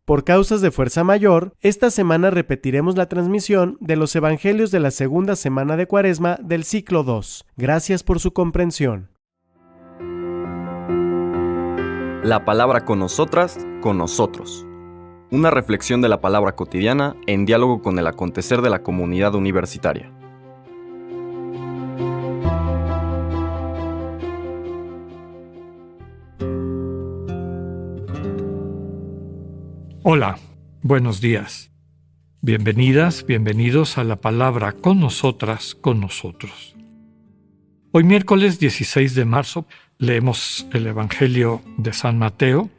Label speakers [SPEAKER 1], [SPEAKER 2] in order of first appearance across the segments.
[SPEAKER 1] Por causas de fuerza mayor, esta semana repetiremos la transmisión de los Evangelios de la segunda semana de Cuaresma del ciclo 2. Gracias por su comprensión.
[SPEAKER 2] La palabra con nosotras, con nosotros. Una reflexión de la palabra cotidiana en diálogo con el acontecer de la comunidad universitaria.
[SPEAKER 3] Hola, buenos días. Bienvenidas, bienvenidos a la palabra con nosotras, con nosotros. Hoy miércoles 16 de marzo leemos el Evangelio de San Mateo.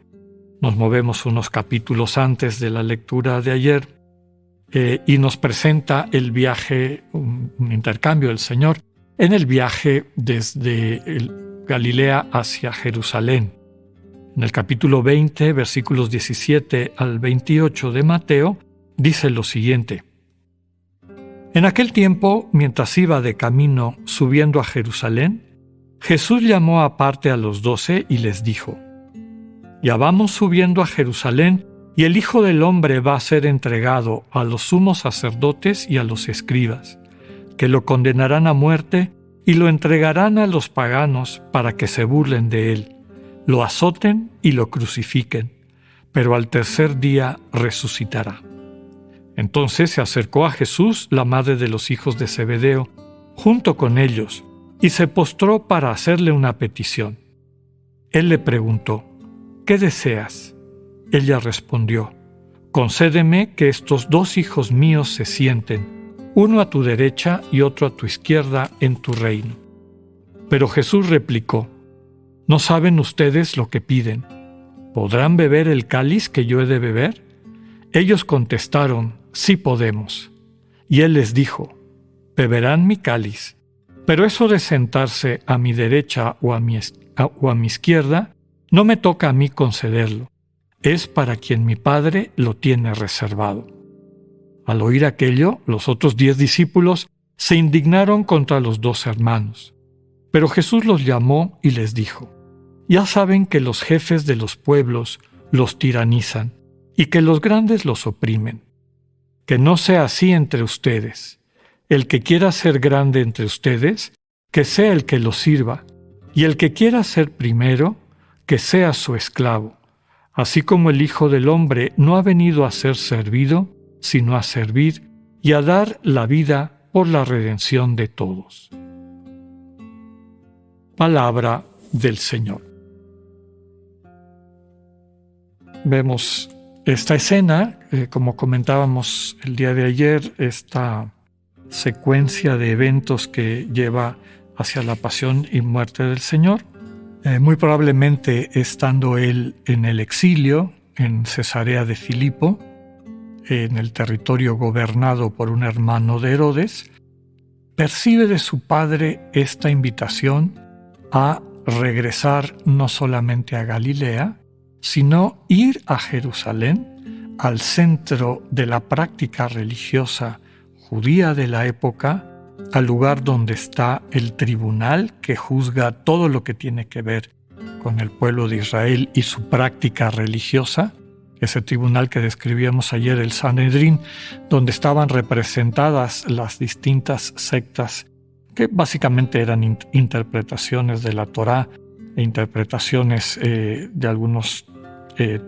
[SPEAKER 3] Nos movemos unos capítulos antes de la lectura de ayer y nos presenta el viaje, un intercambio del Señor en el viaje desde Galilea hacia Jerusalén. En el capítulo 20, versículos 17 al 28 de Mateo, dice lo siguiente. En aquel tiempo, mientras iba de camino subiendo a Jerusalén, Jesús llamó aparte a los 12 y les dijo: Ya vamos subiendo a Jerusalén, y el Hijo del Hombre va a ser entregado a los sumos sacerdotes y a los escribas, que lo condenarán a muerte y lo entregarán a los paganos para que se burlen de él, lo azoten y lo crucifiquen, pero al tercer día resucitará. Entonces se acercó a Jesús la madre de los hijos de Zebedeo, junto con ellos, y se postró para hacerle una petición. Él le preguntó: ¿Qué deseas? Ella respondió: Concédeme que estos 2 hijos míos se sienten, uno a tu derecha y otro a tu izquierda en tu reino. Pero Jesús replicó: ¿No saben ustedes lo que piden? ¿Podrán beber el cáliz que yo he de beber? Ellos contestaron: Sí podemos. Y él les dijo: Beberán mi cáliz, pero eso de sentarse a mi derecha o a mi izquierda no me toca a mí concederlo. Es para quien mi Padre lo tiene reservado. Al oír aquello, los otros 10 discípulos se indignaron contra los 2 hermanos. Pero Jesús los llamó y les dijo: Ya saben que los jefes de los pueblos los tiranizan y que los grandes los oprimen. Que no sea así entre ustedes. El que quiera ser grande entre ustedes, que sea el que los sirva, y el que quiera ser primero, que sea su esclavo. Así como el Hijo del Hombre no ha venido a ser servido, sino a servir y a dar la vida por la redención de todos. Palabra del Señor. Vemos esta escena, como comentábamos el día de ayer, esta secuencia de eventos que lleva hacia la pasión y muerte del Señor. Muy probablemente estando él en el exilio, en Cesarea de Filipo, en el territorio gobernado por un hermano de Herodes, percibe de su padre esta invitación a regresar no solamente a Galilea, sino ir a Jerusalén, al centro de la práctica religiosa judía de la época, al lugar donde está el tribunal que juzga todo lo que tiene que ver con el pueblo de Israel y su práctica religiosa, ese tribunal que describíamos ayer, el Sanedrín, donde estaban representadas las distintas sectas que básicamente eran interpretaciones de la Torá e interpretaciones de algunos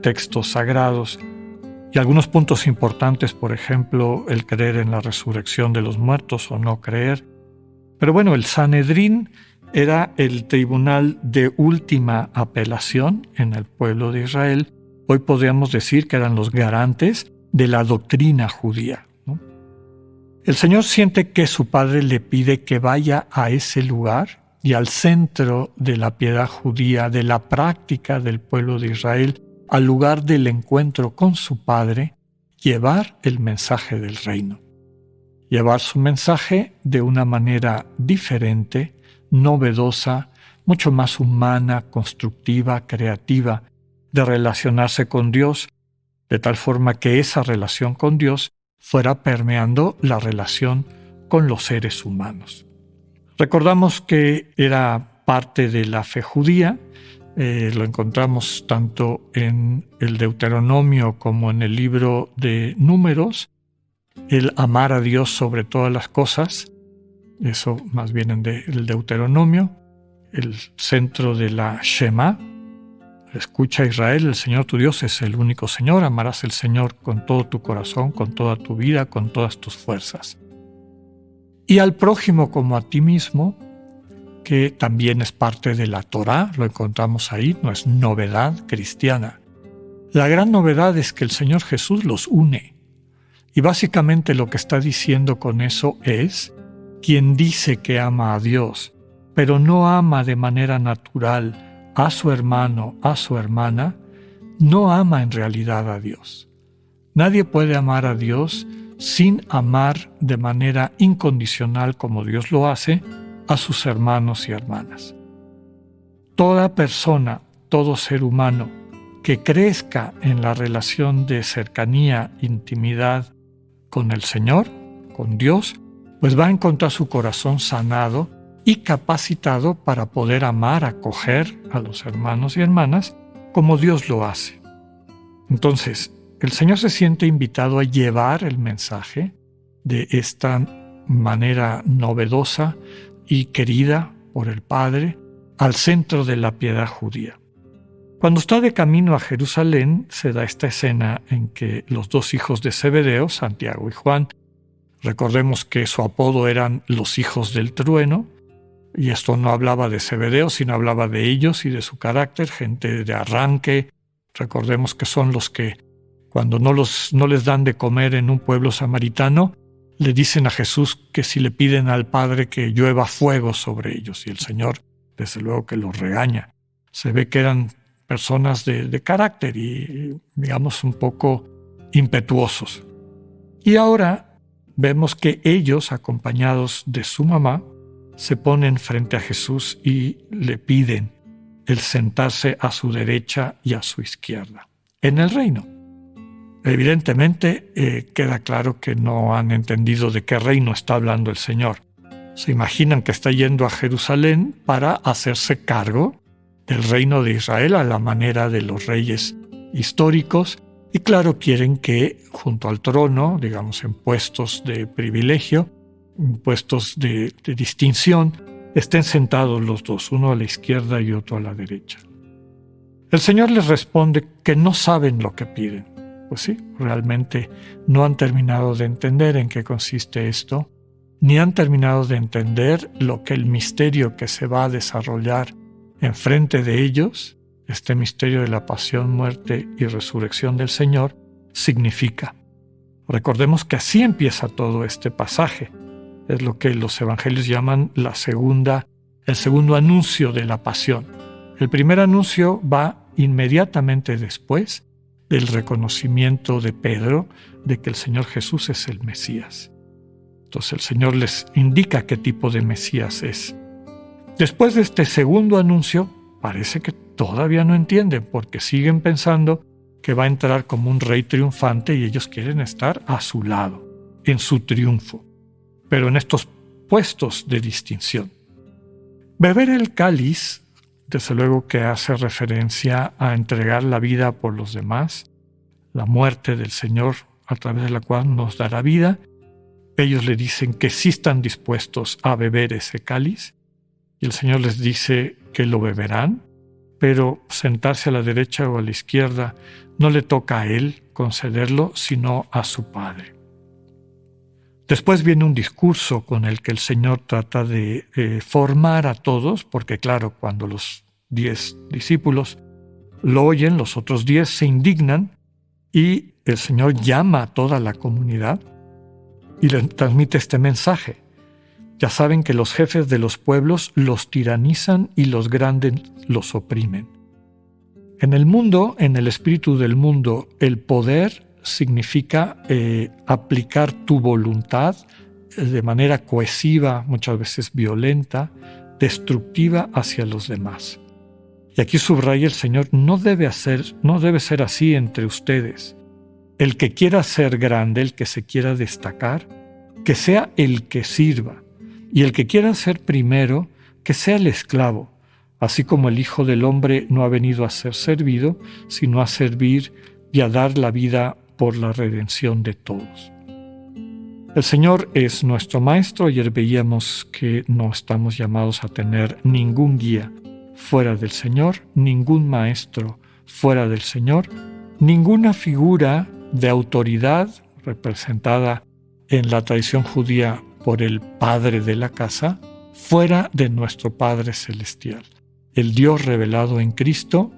[SPEAKER 3] textos sagrados y algunos puntos importantes, por ejemplo, el creer en la resurrección de los muertos o no creer. Pero bueno, el Sanedrín era el tribunal de última apelación en el pueblo de Israel. Hoy podríamos decir que eran los garantes de la doctrina judía, ¿no? El Señor siente que su Padre le pide que vaya a ese lugar y al centro de la piedad judía, de la práctica del pueblo de Israel, al lugar del encuentro con su Padre, llevar el mensaje del reino. Llevar su mensaje de una manera diferente, novedosa, mucho más humana, constructiva, creativa, de relacionarse con Dios, de tal forma que esa relación con Dios fuera permeando la relación con los seres humanos. Recordamos que era parte de la fe judía Lo encontramos tanto en el Deuteronomio como en el libro de Números, el amar a Dios sobre todas las cosas, eso más bien en el Deuteronomio, el centro de la Shema. Escucha, Israel, el Señor tu Dios es el único Señor, amarás al Señor con todo tu corazón, con toda tu vida, con todas tus fuerzas. Y al prójimo como a ti mismo, que también es parte de la Torá, lo encontramos ahí, no es novedad cristiana. La gran novedad es que el Señor Jesús los une. Y básicamente lo que está diciendo con eso es, quien dice que ama a Dios, pero no ama de manera natural a su hermano, a su hermana, no ama en realidad a Dios. Nadie puede amar a Dios sin amar de manera incondicional como Dios lo hace a sus hermanos y hermanas. Toda persona, todo ser humano que crezca en la relación de cercanía, intimidad con el Señor, con Dios, pues va a encontrar su corazón sanado y capacitado para poder amar, acoger a los hermanos y hermanas como Dios lo hace. Entonces, el Señor se siente invitado a llevar el mensaje de esta manera novedosa y querida por el Padre al centro de la piedad judía. Cuando está de camino a Jerusalén, se da esta escena en que los dos hijos de Zebedeo, Santiago y Juan, recordemos que su apodo eran los hijos del trueno, y esto no hablaba de Zebedeo, sino hablaba de ellos y de su carácter, gente de arranque. Recordemos que son los que, cuando no les dan de comer en un pueblo samaritano, le dicen a Jesús que si le piden al Padre que llueva fuego sobre ellos, y el Señor, desde luego que los regaña. Se ve que eran personas de carácter y, digamos, un poco impetuosos. Y ahora vemos que ellos, acompañados de su mamá, se ponen frente a Jesús y le piden el sentarse a su derecha y a su izquierda en el reino. Evidentemente queda claro que no han entendido de qué reino está hablando el Señor. Se imaginan que está yendo a Jerusalén para hacerse cargo del reino de Israel a la manera de los reyes históricos, y claro, quieren que junto al trono, digamos en puestos de privilegio, en puestos de distinción, estén sentados los dos, uno a la izquierda y otro a la derecha. El Señor les responde que no saben lo que piden. Pues sí, realmente no han terminado de entender en qué consiste esto, ni han terminado de entender lo que el misterio que se va a desarrollar enfrente de ellos, este misterio de la pasión, muerte y resurrección del Señor, significa. Recordemos que así empieza todo este pasaje. Es lo que los evangelios llaman el segundo anuncio de la pasión. El primer anuncio va inmediatamente después del reconocimiento de Pedro de que el Señor Jesús es el Mesías. Entonces el Señor les indica qué tipo de Mesías es. Después de este segundo anuncio, parece que todavía no entienden, porque siguen pensando que va a entrar como un rey triunfante y ellos quieren estar a su lado, en su triunfo, pero en estos puestos de distinción. Beber el cáliz, desde luego que hace referencia a entregar la vida por los demás, la muerte del Señor a través de la cual nos dará vida. Ellos le dicen que sí están dispuestos a beber ese cáliz, y el Señor les dice que lo beberán, pero sentarse a la derecha o a la izquierda no le toca a Él concederlo, sino a su Padre. Después viene un discurso con el que el Señor trata de formar a todos, porque claro, cuando los 10 discípulos lo oyen, los otros 10 se indignan y el Señor llama a toda la comunidad y les transmite este mensaje. Ya saben que los jefes de los pueblos los tiranizan y los grandes los oprimen. En el mundo, en el espíritu del mundo, el poder significa aplicar tu voluntad de manera cohesiva, muchas veces violenta, destructiva hacia los demás. Y aquí subraya el Señor, no debe ser así entre ustedes. El que quiera ser grande, el que se quiera destacar, que sea el que sirva. Y el que quiera ser primero, que sea el esclavo, así como el Hijo del Hombre no ha venido a ser servido, sino a servir y a dar la vida por la redención de todos. El Señor es nuestro Maestro. Ayer veíamos que no estamos llamados a tener ningún guía fuera del Señor, ningún maestro fuera del Señor, ninguna figura de autoridad representada en la tradición judía por el Padre de la casa, fuera de nuestro Padre Celestial, el Dios revelado en Cristo,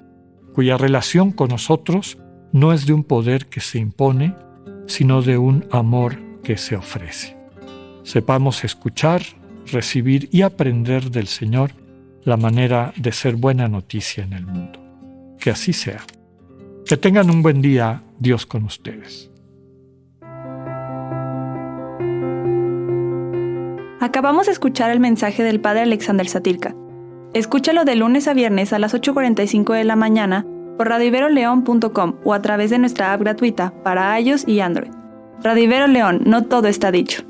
[SPEAKER 3] cuya relación con nosotros no es de un poder que se impone, sino de un amor que se ofrece. Sepamos escuchar, recibir y aprender del Señor la manera de ser buena noticia en el mundo. Que así sea. Que tengan un buen día, Dios con ustedes.
[SPEAKER 4] Acabamos de escuchar el mensaje del Padre Alexander Satirka. Escúchalo de lunes a viernes a las 8:45 de la mañana por radioiveroleón.com o a través de nuestra app gratuita para iOS y Android. Radio Ibero León, no todo está dicho.